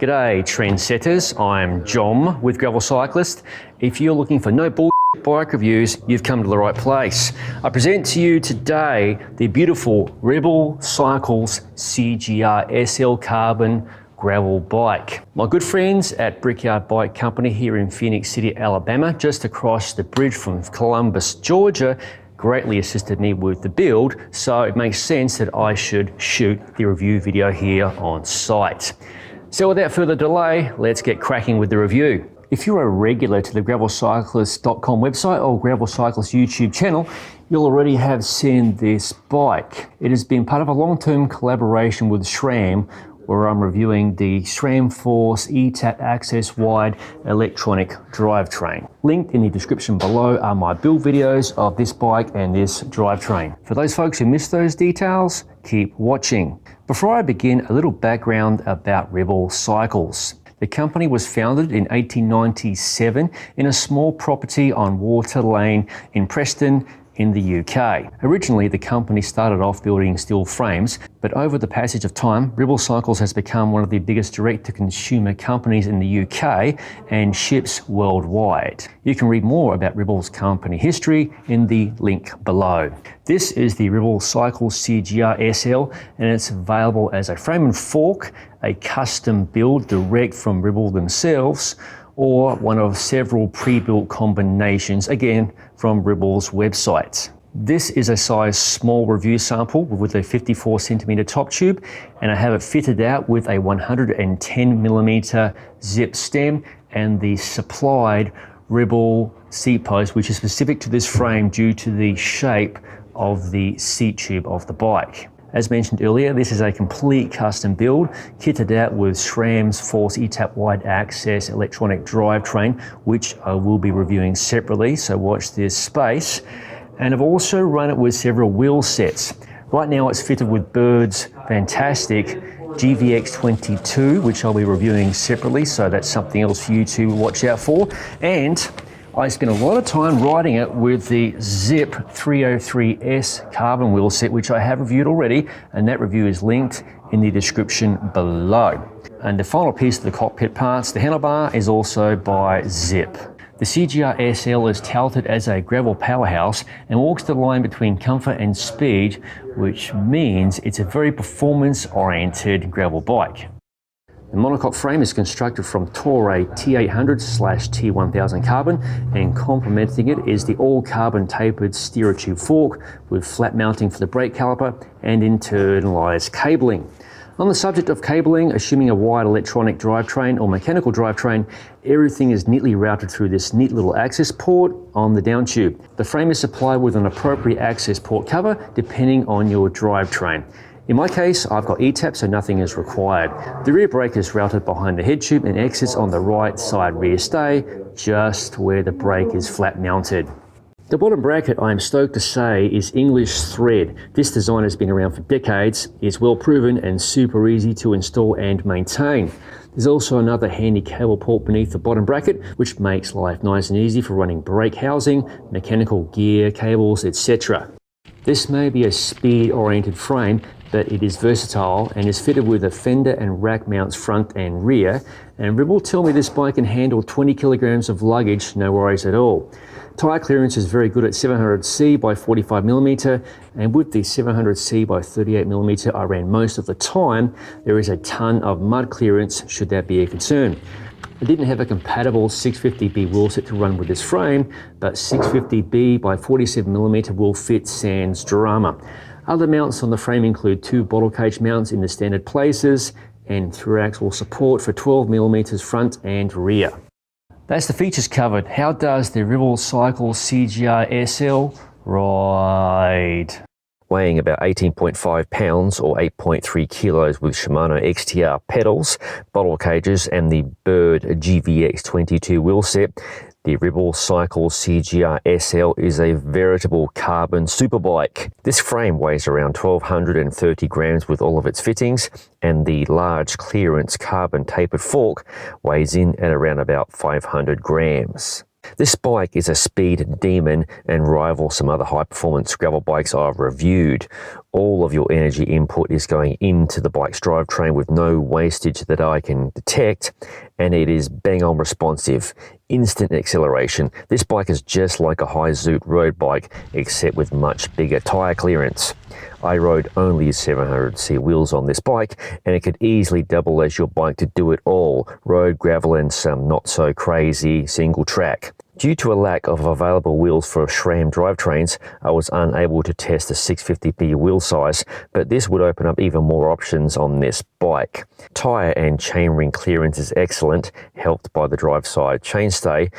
G'day trendsetters, I'm John with Ribble Cyclist. If you're looking for no bullshit bike reviews, you've come to the right place. I present to you today the beautiful Ribble Cycles CGR SL Carbon gravel bike. My good friends at Brickyard Bike Company here in Phoenix City, Alabama, just across the bridge from Columbus, Georgia, greatly assisted me with the build, so it makes sense that I should shoot the review video here on site. So without further delay, let's get cracking with the review. If you're a regular to the gravelcyclist.com website or Gravel Cyclist YouTube channel, you'll already have seen this bike. It has been part of a long-term collaboration with SRAM, where I'm reviewing the SRAM Force eTap Access Wide electronic drivetrain. Linked in the description below are my build videos of this bike and this drivetrain. For those folks who missed those details, keep watching. Before I begin, a little background about Ribble Cycles. The company was founded in 1897 in a small property on Water Lane in Preston, in the UK. Originally, the company started off building steel frames, but over the passage of time, Ribble Cycles has become one of the biggest direct-to-consumer companies in the UK and ships worldwide. You can read more about Ribble's company history in the link below. This is the Ribble Cycles CGR SL, and it's available as a frame and fork, a custom build direct from Ribble themselves, or one of several pre-built combinations, again, from Ribble's website. This is a size small review sample with a 54 centimeter top tube, and I have it fitted out with a 110 millimeter zip stem and the supplied Ribble seat post, which is specific to this frame due to the shape of the seat tube of the bike. As mentioned earlier, this is a complete custom build, kitted out with SRAM's Force eTap Wide Access electronic drivetrain, which I will be reviewing separately, so watch this space. And I've also run it with several wheel sets. Right now it's fitted with Bird's fantastic GVX22, which I'll be reviewing separately, so that's something else for you to watch out for. And I spent a lot of time riding it with the Zip 303S carbon wheel set, which I have reviewed already, and that review is linked in the description below. And the final piece of the cockpit parts, the handlebar, is also by Zip. The CGR SL is touted as a gravel powerhouse and walks the line between comfort and speed, which means it's a very performance-oriented gravel bike. The monocoque frame is constructed from Toray T800/T1000 carbon, and complementing it is the all-carbon tapered steerer tube fork with flat mounting for the brake caliper and internalised cabling. On the subject of cabling, assuming a wide electronic drivetrain or mechanical drivetrain, everything is neatly routed through this neat little access port on the down tube. The frame is supplied with an appropriate access port cover depending on your drivetrain. In my case, I've got eTap, so nothing is required. The rear brake is routed behind the head tube and exits on the right side rear stay, just where the brake is flat mounted. The bottom bracket, I am stoked to say, is English thread. This design has been around for decades, is well proven and super easy to install and maintain. There's also another handy cable port beneath the bottom bracket, which makes life nice and easy for running brake housing, mechanical gear, cables, etc. This may be a speed-oriented frame, but it is versatile and is fitted with a fender and rack mounts front and rear, and Ribble tell me this bike can handle 20 kilograms of luggage, no worries at all. Tyre clearance is very good at 700C by 45mm, and with the 700C by 38mm I ran most of the time, there is a ton of mud clearance should that be a concern. I didn't have a compatible 650B wheel set to run with this frame, but 650B by 47mm will fit sans drama. Other mounts on the frame include two bottle cage mounts in the standard places and through axle support for 12mm front and rear. That's the features covered. How does the Ribble Cycles CGR SL ride? Weighing about 18.5 pounds or 8.3 kilos with Shimano XTR pedals, bottle cages and the Bird GVX22 wheel set, the Ribble Cycles CGR SL is a veritable carbon superbike. This frame weighs around 1,230 grams with all of its fittings, and the large clearance carbon tapered fork weighs in at around about 500 grams. This bike is a speed demon and rivals some other high-performance gravel bikes I've reviewed. All of your energy input is going into the bike's drivetrain with no wastage that I can detect, and it is bang on responsive. Instant acceleration. This bike is just like a high zoot road bike, except with much bigger tyre clearance. I rode only 700C wheels on this bike, and it could easily double as your bike to do it all, road, gravel, and some not so crazy single track. Due to a lack of available wheels for SRAM drivetrains, I was unable to test the 650B wheel size, but this would open up even more options on this bike. Tyre and chainring clearance is excellent, helped by the drive side chainstay.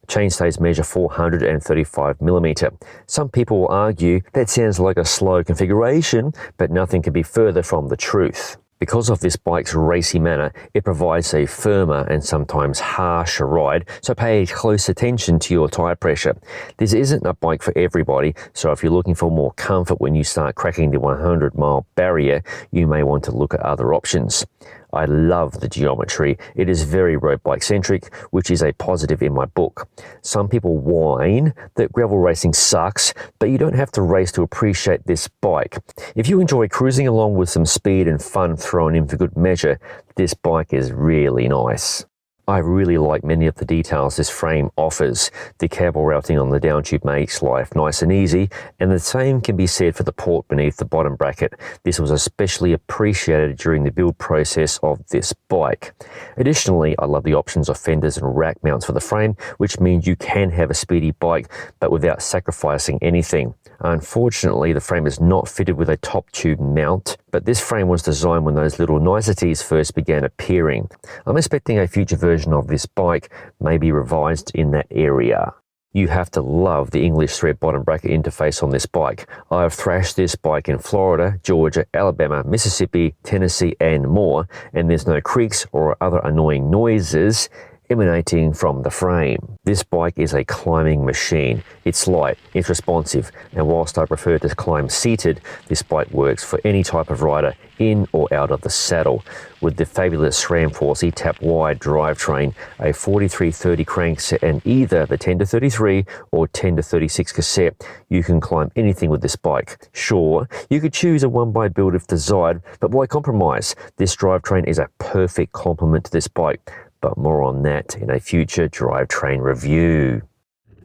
Chainstays measure 435mm. Some people will argue that sounds like a slow configuration, but nothing can be further from the truth. Because of this bike's racy manner, it provides a firmer and sometimes harsher ride, so pay close attention to your tyre pressure. This isn't a bike for everybody, so if you're looking for more comfort when you start cracking the 100-mile barrier, you may want to look at other options. I love the geometry. It is very road bike centric, which is a positive in my book. Some people whine that gravel racing sucks, but you don't have to race to appreciate this bike. If you enjoy cruising along with some speed and fun thrown in for good measure, this bike is really nice. I really like many of the details this frame offers. The cable routing on the down tube makes life nice and easy, and the same can be said for the port beneath the bottom bracket. This was especially appreciated during the build process of this bike. Additionally, I love the options of fenders and rack mounts for the frame, which means you can have a speedy bike, but without sacrificing anything. Unfortunately, the frame is not fitted with a top tube mount, but this frame was designed when those little niceties first began appearing. I'm expecting a future version of this bike may be revised in that area. You have to love the English thread bottom bracket interface on this bike. I have thrashed this bike in Florida, Georgia, Alabama, Mississippi, Tennessee, and more, and there's no creaks or other annoying noises emanating from the frame. This bike is a climbing machine. It's light, it's responsive, and whilst I prefer to climb seated, this bike works for any type of rider in or out of the saddle. With the fabulous SRAM Force eTap wide drivetrain, a 4330 crankset, and either the 10-33 or 10-36 cassette, you can climb anything with this bike. Sure, you could choose a one-by build if desired, but why compromise? This drivetrain is a perfect complement to this bike, but more on that in a future drivetrain review.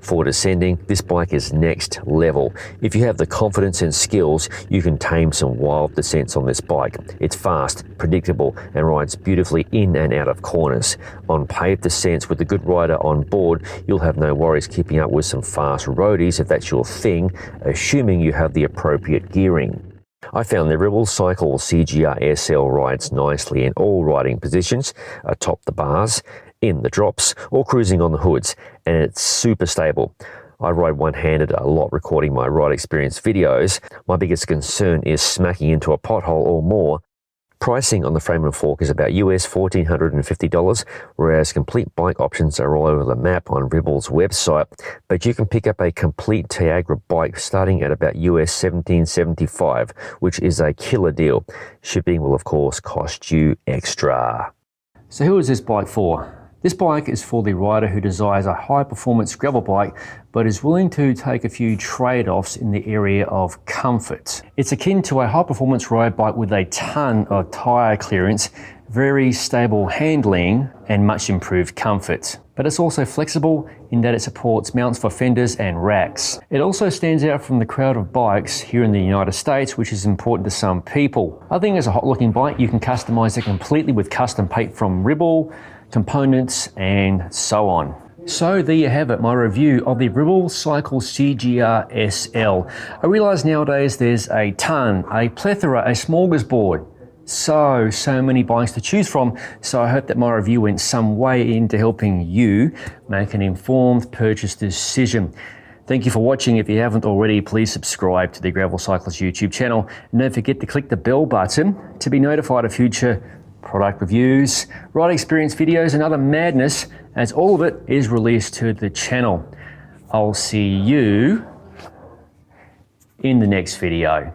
For descending, this bike is next level. If you have the confidence and skills, you can tame some wild descents on this bike. It's fast, predictable, and rides beautifully in and out of corners. On paved descents with a good rider on board, you'll have no worries keeping up with some fast roadies if that's your thing, assuming you have the appropriate gearing. I found the Ribble Cycles CGR SL rides nicely in all riding positions, atop the bars, in the drops, or cruising on the hoods, and it's super stable. I ride one-handed a lot recording my ride experience videos. My biggest concern is smacking into a pothole or more. Pricing on the frame and fork is about US $1,450, whereas complete bike options are all over the map on Ribble's website, but you can pick up a complete Tiagra bike starting at about US $1,775, which is a killer deal. Shipping will of course cost you extra. So who is this bike for? This bike is for the rider who desires a high-performance gravel bike but is willing to take a few trade-offs in the area of comfort. It's akin to a high-performance road bike with a ton of tyre clearance, very stable handling, and much improved comfort. But it's also flexible in that it supports mounts for fenders and racks. It also stands out from the crowd of bikes here in the United States, which is important to some people. I think it's a hot-looking bike. You can customize it completely with custom paint from Ribble, components, and so on. So there you have it, my review of the Ribble Cycles CGR SL. I realize nowadays there's a plethora, a smorgasbord. So many bikes to choose from, so I hope that my review went some way into helping you make an informed purchase decision. Thank you for watching. If you haven't already, please subscribe to the Ribble Cycles YouTube channel, and don't forget to click the bell button to be notified of future product reviews, ride experience videos, and other madness, as all of it is released to the channel. I'll see you in the next video.